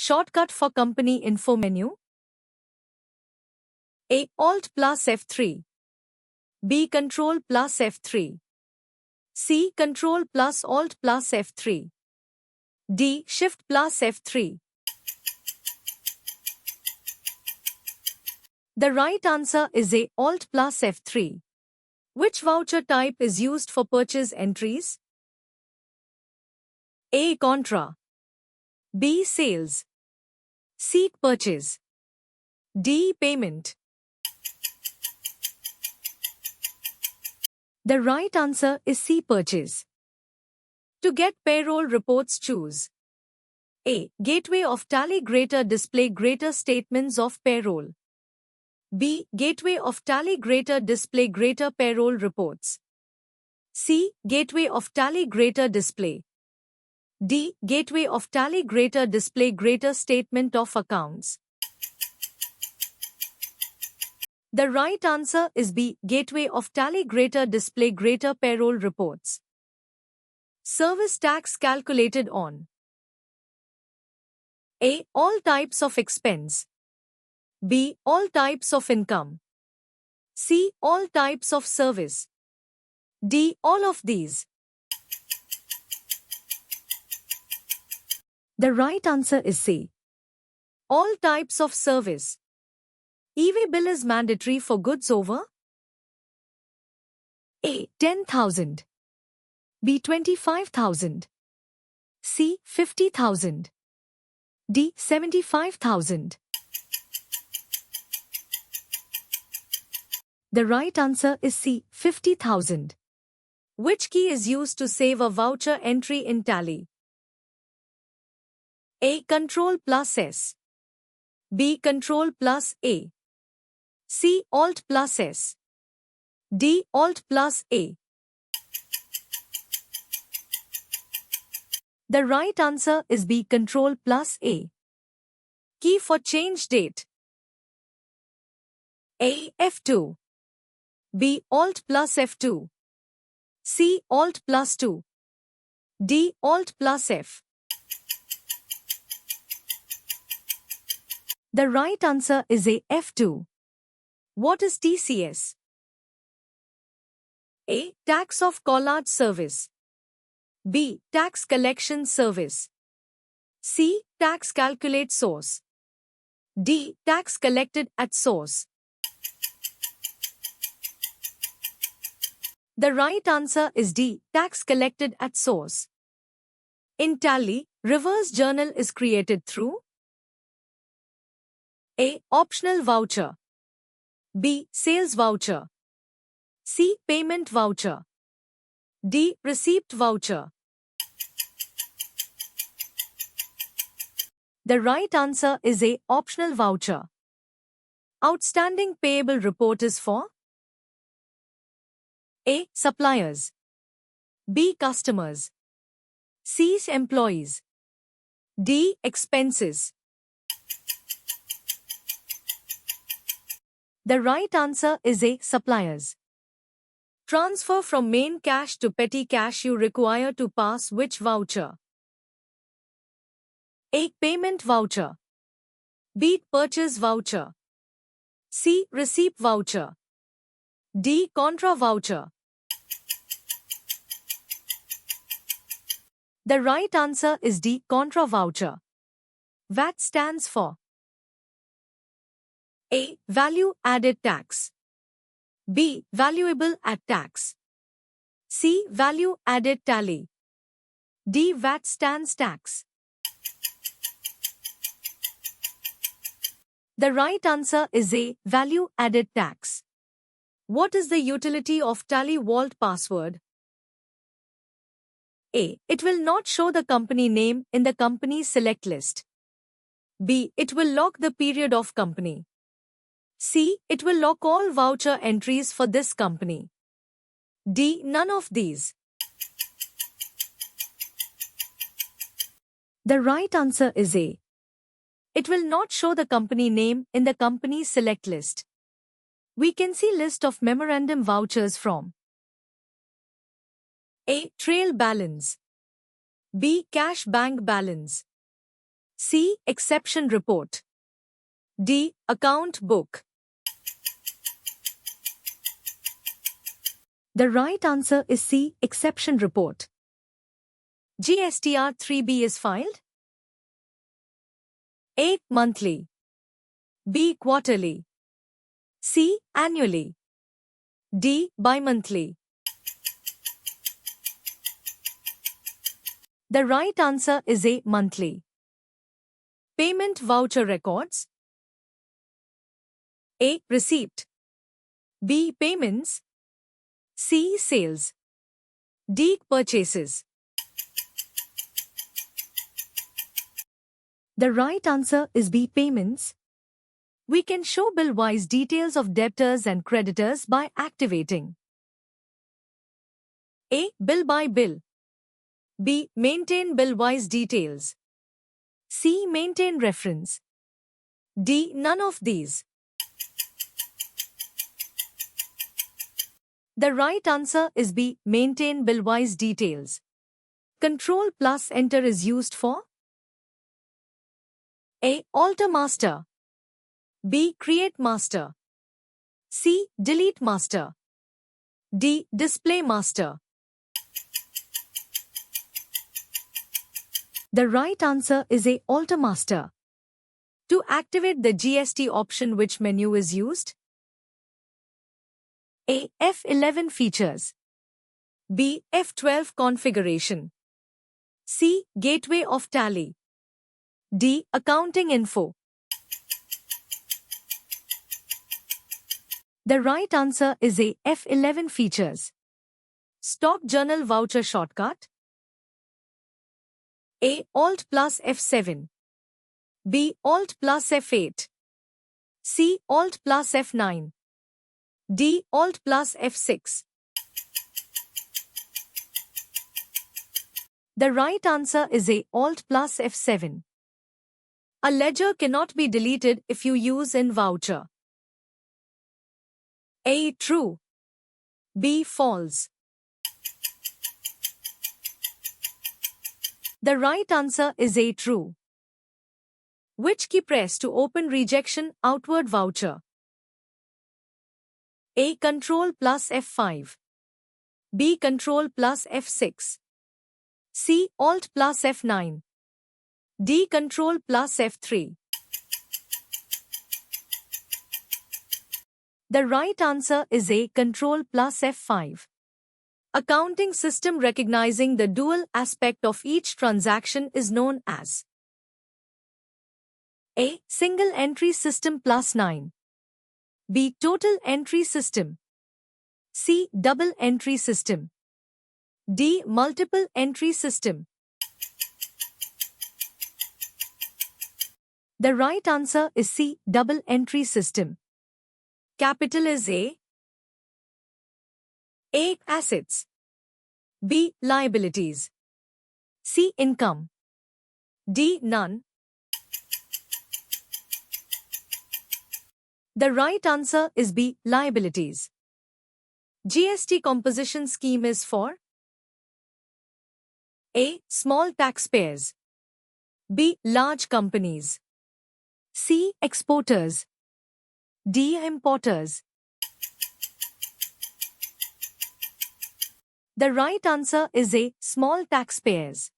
Shortcut for company info menu. A. Alt plus F3. B. Control plus F3. C. Control plus Alt plus F3. D. Shift plus F3. The right answer is A. Alt plus F3. Which voucher type is used for purchase entries? A. Contra. B. Sales. C. Purchase. D. Payment. The right answer is C. Purchase. To get payroll reports, choose A. Gateway of Tally Greater display greater statements of payroll. B. Gateway of Tally Greater display greater payroll reports. C. Gateway of Tally Greater display. D. Gateway of Tally Greater display greater statement of accounts. The right answer is B. Gateway of Tally Greater display greater payroll reports. Service tax calculated on A. All types of expense. B. All types of income. C. All types of service. D. All of these. The right answer is C. All types of service. E-way bill is mandatory for goods over A. 10,000. B. 25,000. C. 50,000. D. 75,000. The right answer is C. 50,000. Which key is used to save a voucher entry in Tally? A. Control plus S. B. Control plus A. C. Alt plus S. D. Alt plus A. The right answer is B. Control plus A. Key for change date. A. F2. B. Alt plus F2. C. Alt plus 2. D. Alt plus F. The right answer is A. F2. What is TCS? A. Tax of collage service. B. Tax collection service. C. Tax calculate source. D. Tax collected at source. The right answer is D. Tax collected at source. In Tally, reverse journal is created through A. Optional voucher. B. Sales voucher. C. Payment voucher. D. Receipt voucher. The right answer is A. Optional voucher. Outstanding payable report is for A. Suppliers. B. Customers. C. Employees. D. Expenses. The right answer is A. Suppliers. Transfer from main cash to petty cash you require to pass which voucher? A. Payment voucher. B. Purchase voucher. C. Receipt voucher. D. Contra voucher. The right answer is D. Contra voucher. VAT stands for A. Value added tax. B. Valuable add tax. C. Value added tally. D. VAT stands tax. The right answer is A. Value added tax. What is the utility of Tally Vault password? A. It will not show the company name in the company select list. B. It will lock the period of company. C. It will lock all voucher entries for this company. D. None of these. The right answer is A. It will not show the company name in the company select list. We can see list of memorandum vouchers from A. Trail balance. B. Cash bank balance. C. Exception report. D. Account book. The right answer is C. Exception report. GSTR 3B is filed A. Monthly. B. Quarterly. C. Annually. D. Bi-monthly. The right answer is A. Monthly. Payment voucher records. A. Receipt. B. Payments. C. Sales. D. Purchases. The right answer is B. Payments. We can show bill-wise details of debtors and creditors by activating A. Bill by bill. B. Maintain bill-wise details. C. Maintain reference. D. None of these. The right answer is B. Maintain bill-wise details. Control plus Enter is used for A. Alter master. B. Create master. C. Delete master. D. Display master. The right answer is A. Alter master. To activate the GST option, which menu is used? A. F11 features. B. F12 configuration. C. Gateway of tally. D. Accounting info. The right answer is A. F11 features. Stock journal voucher shortcut. A. Alt plus F7. B. Alt plus F8. C. Alt plus F9. D. Alt plus F6. The right answer is A. Alt plus F7. A ledger cannot be deleted if you use in voucher. A. True. B. False. The right answer is A. True. Which key press to open rejection outward voucher? A. Control plus F5. B. Control plus F6. C. Alt plus F9. D. Control plus F3. The right answer is A. Control plus F5. Accounting system recognizing the dual aspect of each transaction is known as A. Single entry system plus 9. B. Total entry system. C. Double entry system. D. Multiple entry system. The right answer is C. Double entry system. Capital is A. A. Assets. B. Liabilities. C. Income. D. None. The right answer is B. Liabilities. GST composition scheme is for A. Small taxpayers. B. Large companies. C. Exporters. D. Importers. The right answer is A. Small taxpayers.